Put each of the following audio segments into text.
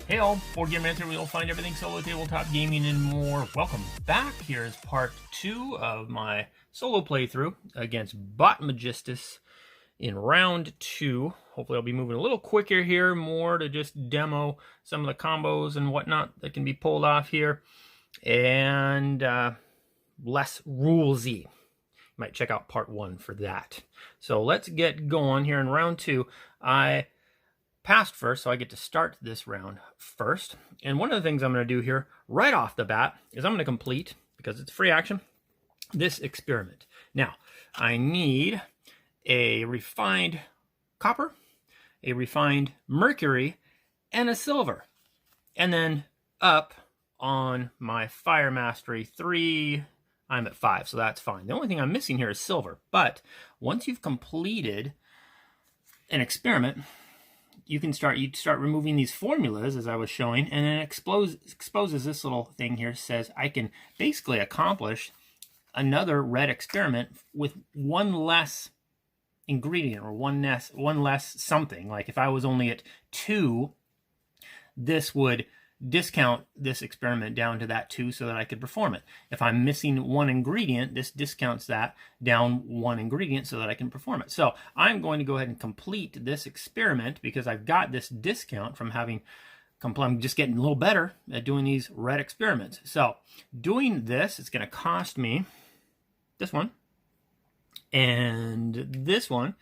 Hey all, Board Game Answer, we'll find everything solo, tabletop gaming, and more. Welcome back. Here is part 2 of my solo playthrough against Botmegistus in round 2. Hopefully I'll be moving a little quicker here, more to just demo some of the combos and whatnot that can be pulled off here, and less rulesy. You might check out part 1 for that. So let's get going here in round 2. I passed first, so I get to start this round first. And one of the things I'm going to do here right off the bat is I'm going to complete, because it's free action, this experiment. Now, I need a refined copper, a refined mercury, and a silver. And then up on my fire mastery 3, I'm at 5, so that's fine. The only thing I'm missing here is silver. But once you've completed an experiment, you start removing these formulas, as I was showing, and then it exposes this little thing here. Says I can basically accomplish another red experiment with one less ingredient, or one less something. Like if I was only at 2, this would discount this experiment down to that 2 so that I could perform it. If I'm missing one ingredient, this discounts that down 1 ingredient so that I can perform it. So I'm going to go ahead and complete this experiment because I've got this discount from having I'm just getting a little better at doing these red experiments. So doing this, it's going to cost me this one and this one.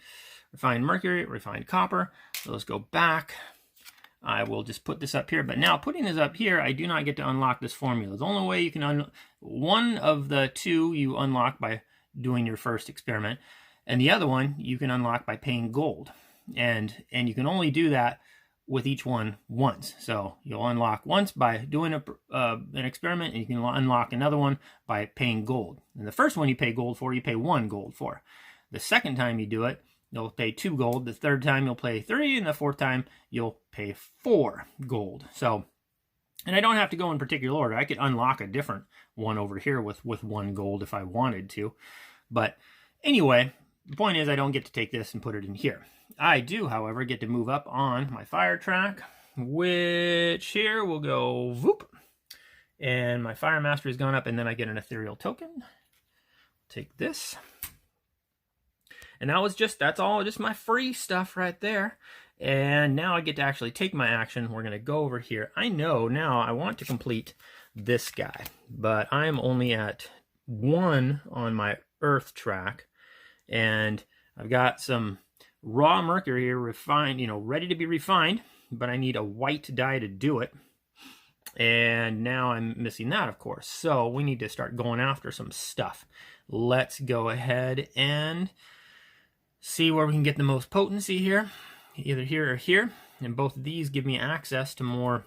Refined mercury, refined copper. So let's go back. I will just put this up here, but now putting this up here, I do not get to unlock this formula. The only way you can one of the 2 you unlock by doing your first experiment, and the other one you can unlock by paying gold. And you can only do that with each one once. So you'll unlock once by doing an experiment, and you can unlock another one by paying gold. And the first one you pay gold for, you pay 1 gold for. The second time you do it, you'll pay 2 gold. The third time you'll pay 3, and the fourth time you'll pay 4 gold. So, and I don't have to go in particular order. I could unlock a different one over here with 1 gold if I wanted to. But anyway, the point is I don't get to take this and put it in here. I do, however, get to move up on my fire track, which here will go whoop. And my fire mastery has gone up, and then I get an ethereal token. Take this. And that's all just my free stuff right there. And now I get to actually take my action. We're going to go over here. I know now I want to complete this guy, but I'm only at 1 on my earth track. And I've got some raw mercury here refined, ready to be refined, but I need a white dye to do it. And now I'm missing that, of course. So we need to start going after some stuff. Let's go ahead and see where we can get the most potency here, either here or here. And both of these give me access to more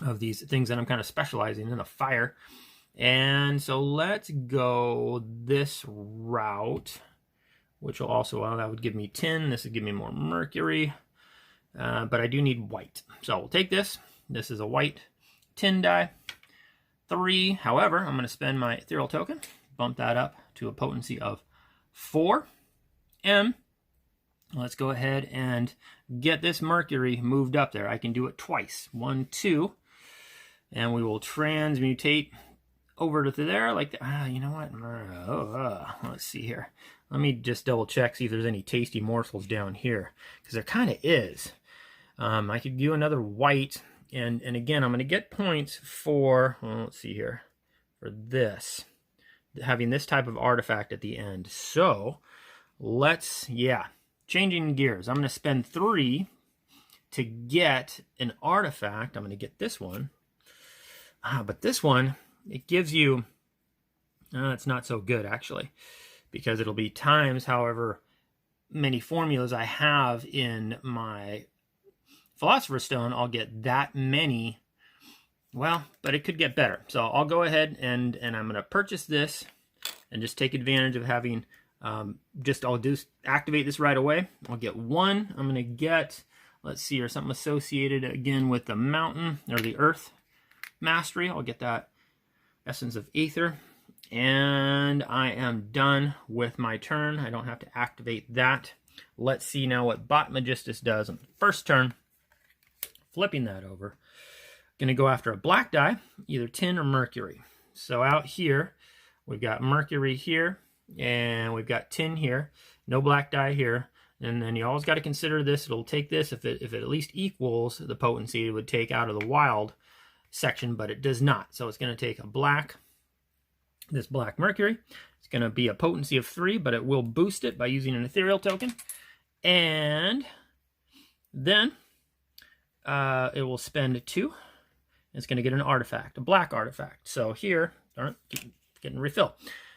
of these things that I'm kind of specializing in, the fire. And so let's go this route, which will also, well, that would give me tin. This would give me more mercury, but I do need white. So we'll take this. This is a white tin dye. 3, however, I'm going to spend my ethereal token, bump that up to a potency of 4. Let's go ahead and get this mercury moved up there. I can do it twice. 1, 2. And we will transmutate over to there like that. You know what? Let's see here. Let me just double check, see if there's any tasty morsels down here. Because there kind of is. I could do another white. And again, I'm going to get points for, well, let's see here, for this. Having this type of artifact at the end. So let's, changing gears. I'm going to spend 3 to get an artifact. I'm going to get this one. But this one, it gives you, it's not so good actually, because it'll be times however many formulas I have in my Philosopher's Stone. I'll get that many. Well, but it could get better. So I'll go ahead and I'm going to purchase this and just take advantage of having, I'll activate this right away. I'll get 1. I'm going to get, let's see, or something associated again with the mountain or the earth mastery. I'll get that essence of ether. And I am done with my turn. I don't have to activate that. Let's see now what Botmegistus does on the first turn. Flipping that over. Going to go after a black dye, either tin or mercury. So out here, we've got mercury here, and we've got tin here. No black dye here. And then you always got to consider this. It'll take this, if it at least equals the potency, it would take out of the wild section, but it does not. So it's going to take this black mercury. It's going to be a potency of 3, but it will boost it by using an ethereal token. And then it will spend 2. It's going to get an artifact, a black artifact. So here, darn it, getting refill.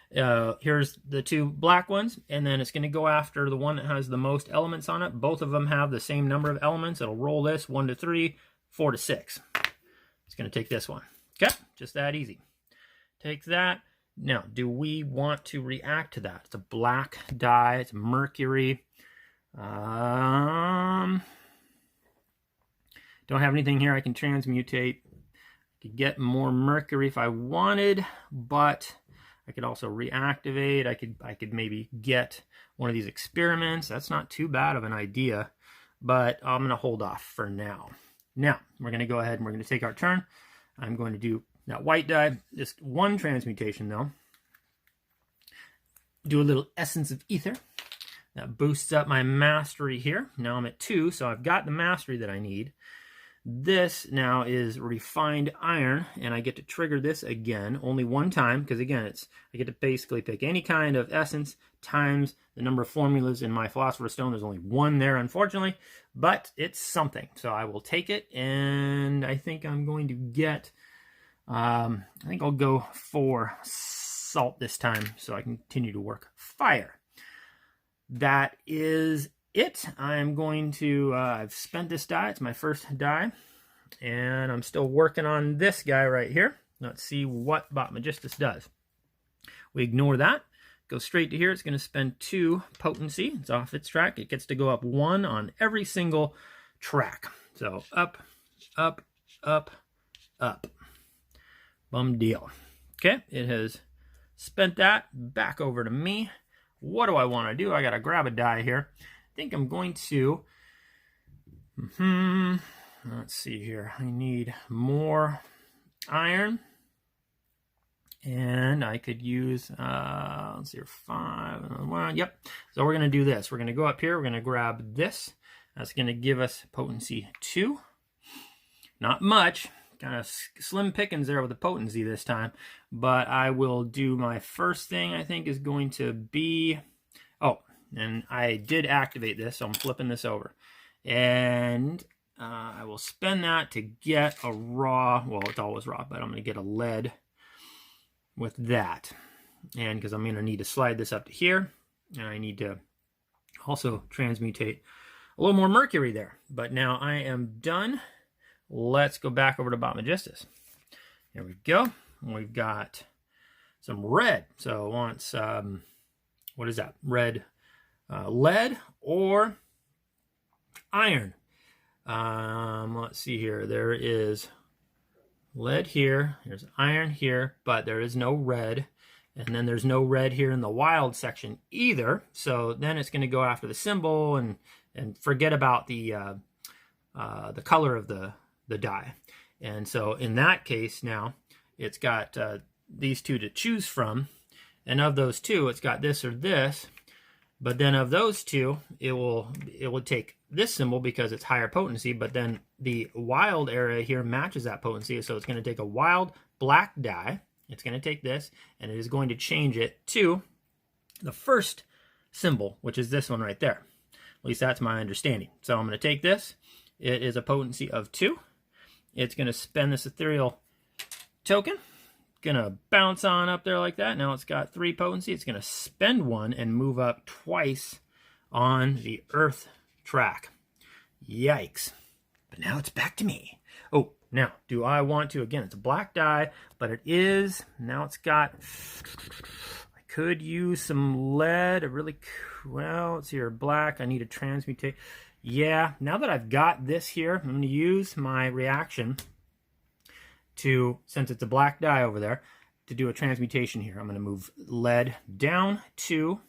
Here's the 2 black ones, and then it's going to go after the one that has the most elements on it. Both of them have the same number of elements. It'll roll this 1 to 3, 4 to 6. It's going to take this one. Okay, just that easy. Take that. Now, do we want to react to that? It's a black dye. It's mercury. Don't have anything here I can transmutate. I could get more mercury if I wanted, but I could also reactivate. I could maybe get one of these experiments. That's not too bad of an idea, but I'm going to hold off for now. Now, we're going to go ahead and we're going to take our turn. I'm going to do that white dye, just 1 transmutation though. Do a little essence of ether. That boosts up my mastery here. Now I'm at 2, so I've got the mastery that I need. This now is refined iron, and I get to trigger this again only 1 time, because again, I get to basically pick any kind of essence times the number of formulas in my Philosopher's Stone. There's only 1 there, unfortunately, but it's something. So I will take it, and I think I'm going to get, I think I'll go for salt this time, so I can continue to work fire. That is it. I'm going to, I've spent this die. It's my first die. And I'm still working on this guy right here. Let's see what Botmegistus does. We ignore that. Go straight to here. It's going to spend 2 potency. It's off its track. It gets to go up 1 on every single track. So up, up, up, up. Bum deal. Okay, it has spent that. Back over to me. What do I want to do? I got to grab a die here. I think I'm going to... Let's see here. I need more iron. And I could use, let's see here, 5. Well, yep. So we're going to do this. We're going to go up here. We're going to grab this. That's going to give us potency 2. Not much. Kind of slim pickings there with the potency this time. But I will do my first thing, I think, is going to be... Oh, and I did activate this, so I'm flipping this over. And I will spend that to get a raw... Well, it's always raw, but I'm going to get a lead with that. And because I'm going to need to slide this up to here. And I need to also transmutate a little more mercury there. But now I am done. Let's go back over to Botmegistus. Here we go. We've got some red. So it wants, what is that? Red lead or iron. Let's see here. There is lead here. There's iron here, but there is no red. And then there's no red here in the wild section either. So then it's going to go after the symbol and forget about the color of the die. And so in that case now, it's got these 2 to choose from. And of those 2, it's got this or this. But then of those 2, it will take this symbol because it's higher potency. But then the wild area here matches that potency. So it's going to take a wild black die. It's going to take this, and it is going to change it to the first symbol, which is this one right there. At least that's my understanding. So I'm going to take this. It is a potency of 2. It's going to spend this ethereal token. Going to bounce on up there like that. Now it's got 3 potency. It's going to spend 1 and move up twice on the earth track. Yikes. But now it's back to me. Oh, now, do I want to, again, it's a black die, but it is, now it's got, I could use some lead, well, let's see here, black, I need to transmutate. Yeah, now that I've got this here, I'm going to use my reaction to, since it's a black die over there, to do a transmutation here. I'm going to move lead down to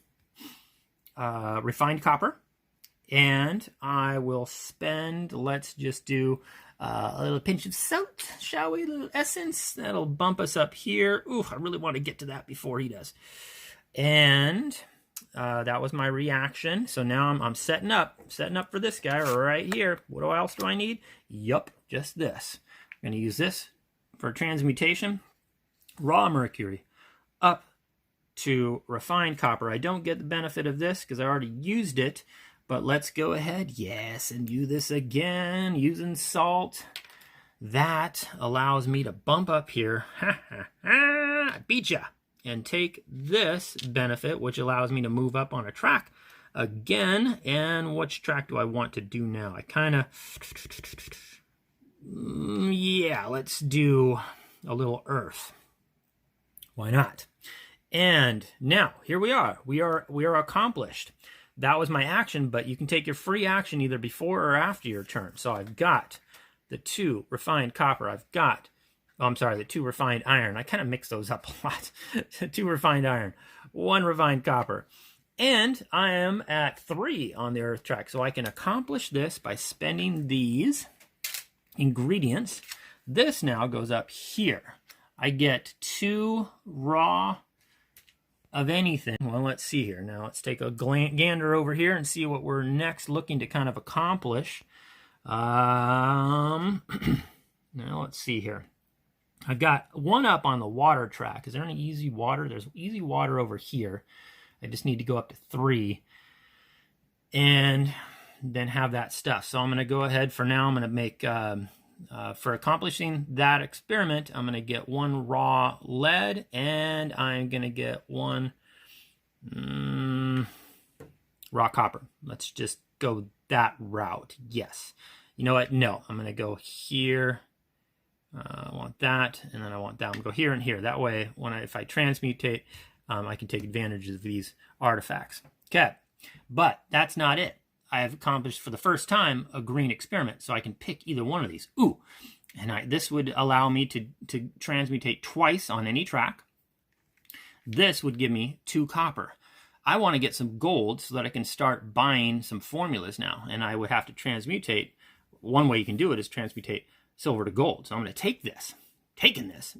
refined copper, and I will spend, let's just do A little pinch of salt, shall we? A little essence. That'll bump us up here. Ooh, I really want to get to that before he does. And that was my reaction. So now I'm setting up for this guy right here. What else do I need? Yup, just this. I'm going to use this for transmutation. Raw mercury up to refined copper. I don't get the benefit of this because I already used it, but let's go ahead, yes, and do this again using salt. That allows me to bump up here. I beat ya. And take this benefit, which allows me to move up on a track again. And which track do I want to do now? I kind of, yeah, let's do a little earth. Why not? And now here we are. We are accomplished. That was my action, but you can take your free action either before or after your turn. So I've got the 2 refined copper. I've got, oh, I'm sorry, the 2 refined iron. I kind of mix those up a lot. 2 refined iron, 1 refined copper. And I am at 3 on the earth track. So I can accomplish this by spending these ingredients. This now goes up here. I get 2 raw of anything. Well, let's see here. Now let's take a gander over here and see what we're next looking to kind of accomplish. Now let's see here. I've got 1 up on the water track. Is there any easy water? There's easy water over here. I just need to go up to 3 and then have that stuff. So I'm going to go ahead for now. I'm going to make, for accomplishing that experiment, I'm going to get 1 raw lead and I'm going to get 1 raw copper. Let's just go that route. Yes. You know what? No, I'm going to go here. I want that, and then I want that. I'm going to go here and here. That way, if I transmutate, I can take advantage of these artifacts. Okay, but that's not it. I have accomplished for the first time a green experiment, so I can pick either one of these. Ooh, and this would allow me to transmutate twice on any track. This would give me 2 copper. I want to get some gold so that I can start buying some formulas now, and I would have to transmutate. One way you can do it is transmutate silver to gold. So I'm going to take this,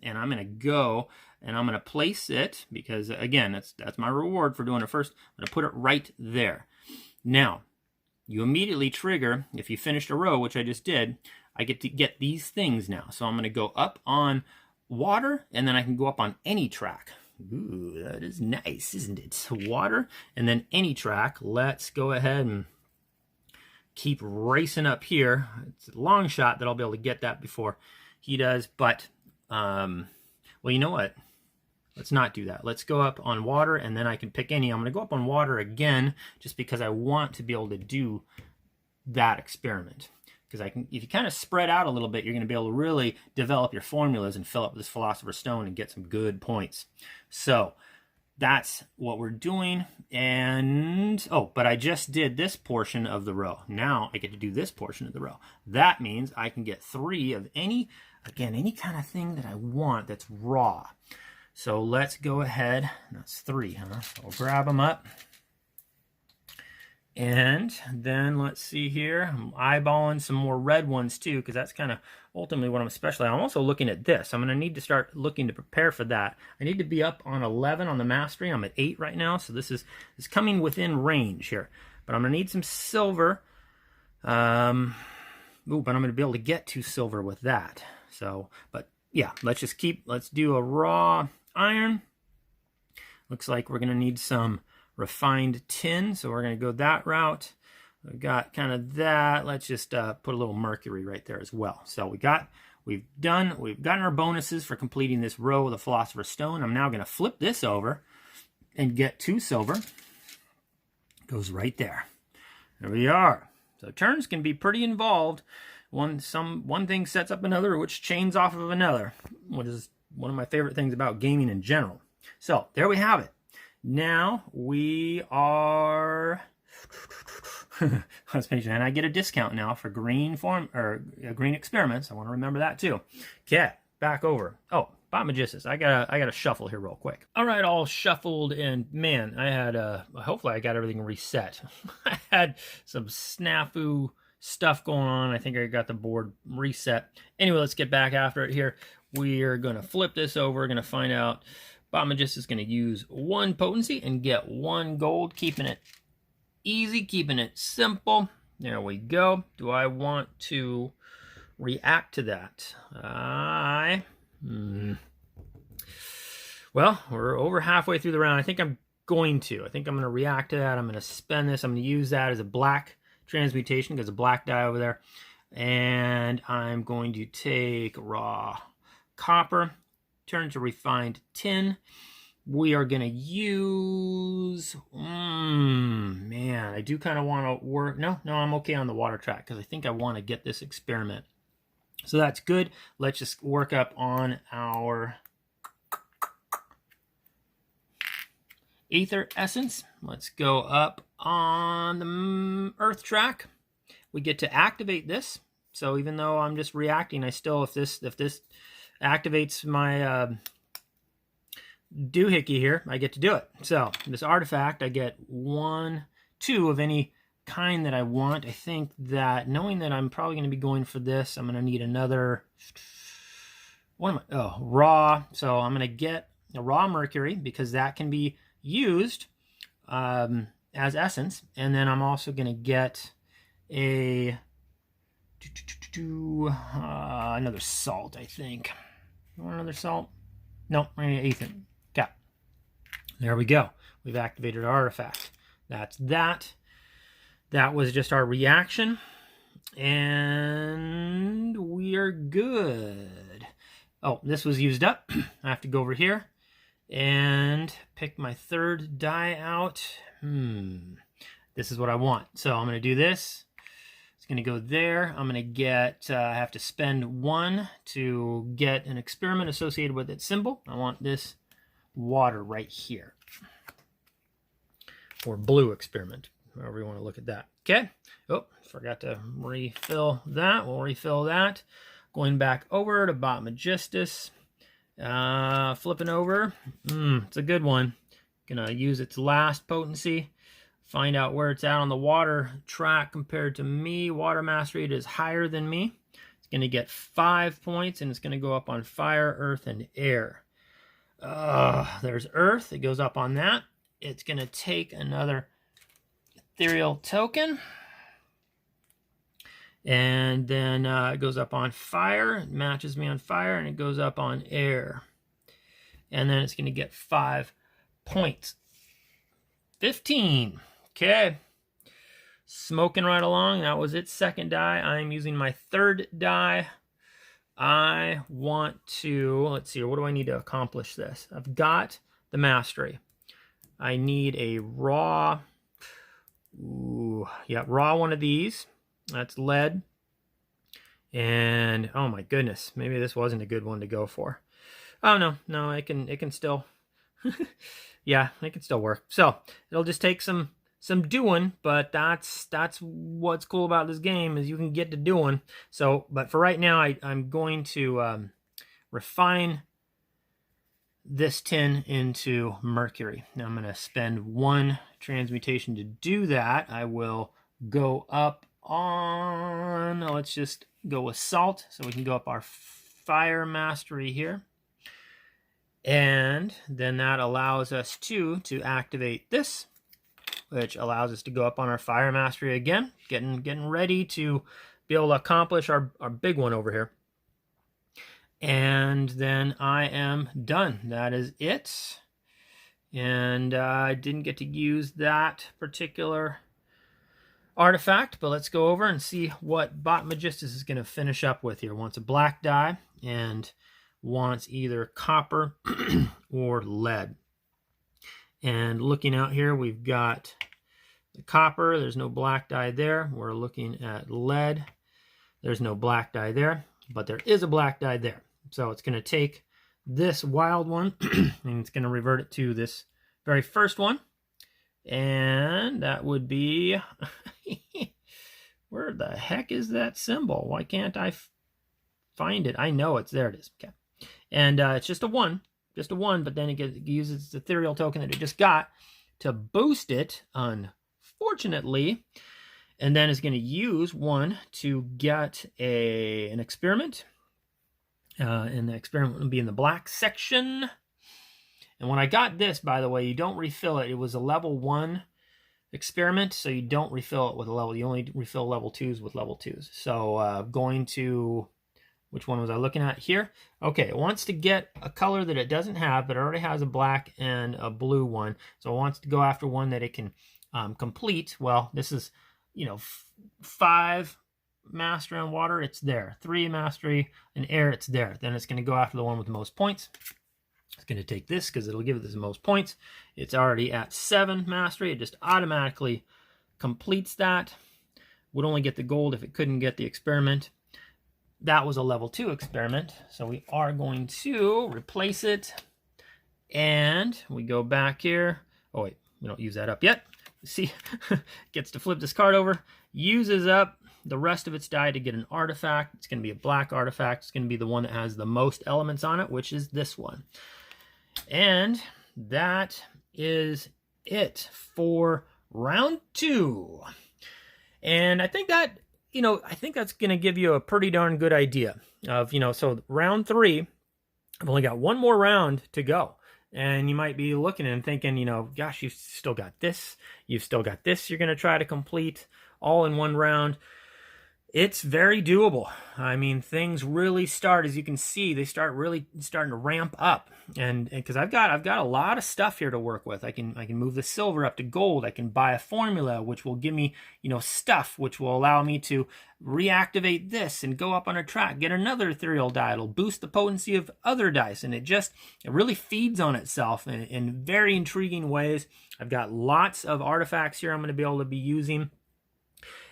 and I'm going to go and I'm going to place it because, again, that's my reward for doing it first. I'm going to put it right there. Now, you immediately trigger, if you finished a row, which I just did, I get to get these things now. So I'm going to go up on water, and then I can go up on any track. Ooh, that is nice, isn't it? So water, and then any track. Let's go ahead and keep racing up here. It's a long shot that I'll be able to get that before he does, but, well, you know what? Let's not do that. Let's go up on water, and then I can pick any. I'm going to go up on water again, just because I want to be able to do that experiment. Because if you kind of spread out a little bit, you're going to be able to really develop your formulas and fill up this Philosopher's Stone and get some good points. So that's what we're doing. And, oh, but I just did this portion of the row. Now I get to do this portion of the row. That means I can get 3 of any kind of thing that I want that's raw. So let's go ahead. That's 3, huh? So I'll grab them up. And then let's see here. I'm eyeballing some more red ones too, because that's kind of ultimately what I'm also looking at this. I'm going to need to start looking to prepare for that. I need to be up on 11 on the mastery. I'm at 8 right now, so this is coming within range here. But I'm going to need some silver. But I'm going to be able to get to silver with that. So, but yeah, let's do a raw iron. Looks like we're going to need some refined tin, so we're going to go that route. We've got kind of that. Let's just put a little mercury right there as well. So we've gotten our bonuses for completing this row of the Philosopher's Stone. I'm now going to flip this over and get 2 silver. Goes right there. There we are. So turns can be pretty involved. One thing sets up another, which chains off of another, which is one of my favorite things about gaming in general. So there we have it. Now we are, let's make sure, and I get a discount now for green green experiments. I want to remember that too. Okay, back over. Oh, Botmegistus. I gotta shuffle here real quick. All right, all shuffled, and man, I had hopefully I got everything reset. I had some snafu stuff going on. I think I got the board reset. Anyway, let's get back after it here. We are going to flip this over. We're going to find out Botmegistus is going to use 1 potency and get 1 gold, keeping it easy, keeping it simple. There we go. Do I want to react to that? Well, we're over halfway through the round. I think I'm going to react to that. I'm going to spend this. I'm going to use that as a black transmutation because a black die over there. And I'm going to take raw copper, turn to refined tin. We are going to use, man, I do kind of want to work. No, I'm okay on the water track because I think I want to get this experiment. So that's good. Let's just work up on our Aether Essence. Let's go up on the Earth track. We get to activate this. So even though I'm just reacting, I still, if this activates my doohickey here, I get to do it. So this artifact, I get 1, 2 of any kind that I want. I think that knowing that I'm probably going to be going for this, I'm going to need another, raw. So I'm going to get a raw mercury because that can be used as essence. And then I'm also going to get a another salt, I think. You want another salt? No, we're going to get Ethan. Okay. There we go. We've activated our artifact. That's that. That was just our reaction. And we are good. Oh, this was used up. I have to go over here and pick my 3rd die out. This is what I want. So I'm going to do this. It's going to go there. I'm going to get, I have to spend 1 to get an experiment associated with its symbol. I want this water right here. Or blue experiment, however you want to look at that. Okay. Oh, forgot to refill that. We'll refill that. Going back over to Botmegistus. Flipping over. It's a good one. Gonna use its last potency. Find out where it's at on the water track compared to me. Water mastery, it is higher than me. It's gonna get 5 points, and it's gonna go up on fire, earth, and air. There's earth. It goes up on that. It's gonna take another ethereal token. And then it goes up on fire. It matches me on fire, and it goes up on air. And then it's going to get 5 points. 15. Okay. Smoking right along. That was its 2nd die. I'm using my 3rd die. I want to, let's see, what do I need to accomplish this? I've got the mastery. I need a raw, raw one of these. That's lead. And oh my goodness, maybe this wasn't a good one to go for. Oh no, it can still yeah, it can still work. So it'll just take some doing, but that's what's cool about this game is you can get to doing. So but for right now I'm going to refine this tin into mercury. Now I'm going to spend 1 transmutation to do that. I will go up on, let's just go with salt so we can go up our fire mastery here. And then that allows us to activate this, which allows us to go up on our fire mastery again, getting ready to be able to accomplish our big one over here. And then I am done. That is it. And I didn't get to use that particular artifact, but let's go over and see what Botmegistus is going to finish up with here. Wants a black die and wants either copper or lead. And looking out here, we've got the copper. There's no black die there. We're looking at lead. There's no black die there, but there is a black die there. So it's going to take this wild one and it's going to revert it to this very first one. And that would be, where the heck is that symbol? Why can't I find it? I know it's there. It is. Okay. And it's just a 1, but then it uses the ethereal token that it just got to boost it, unfortunately. and then is going to use one to get an experiment. And the experiment will be in the black section. And when I got this, by the way, you don't refill it. It was a level 1 experiment, so you don't refill it with a level. You only refill level 2s with level 2s. So going to, which one was I looking at here? Okay, it wants to get a color that it doesn't have, but it already has a black and a blue one. So it wants to go after one that it can complete. Well, this is, 5 mastery on water, it's there. 3 mastery in air, it's there. Then it's going to go after the one with the most points. It's going to take this because it'll give it the most points. It's already at 7 mastery. It just automatically completes that. Would only get the gold if it couldn't get the experiment. That was a level 2 experiment. So we are going to replace it. And we go back here. Oh, wait, we don't use that up yet. See, gets to flip this card over. Uses up the rest of its die to get an artifact. It's going to be a black artifact. It's going to be the one that has the most elements on it, which is this one. And that is it for round 2. And I think that, I think that's going to give you a pretty darn good idea of, so round 3, I've only got one more round to go. And you might be looking and thinking, gosh, you've still got this. You've still got this you're going to try to complete all in one round. It's very doable. I mean, things really start, as you can see, they start really starting to ramp up. And because I've got a lot of stuff here to work with. I can move the silver up to gold. I can buy a formula, which will give me, stuff, which will allow me to reactivate this and go up on a track, get another ethereal die. It'll boost the potency of other dice. And it really feeds on itself in very intriguing ways. I've got lots of artifacts here I'm going to be able to be using.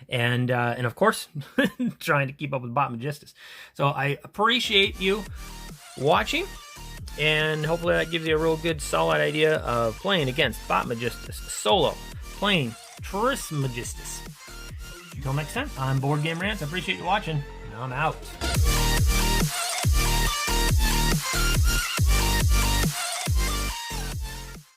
And of course, trying to keep up with Botmegistus. So I appreciate you watching, and hopefully that gives you a real good, solid idea of playing against Botmegistus solo, playing Trismegistus. Until next time, I'm Board Game Rants. I appreciate you watching, and I'm out.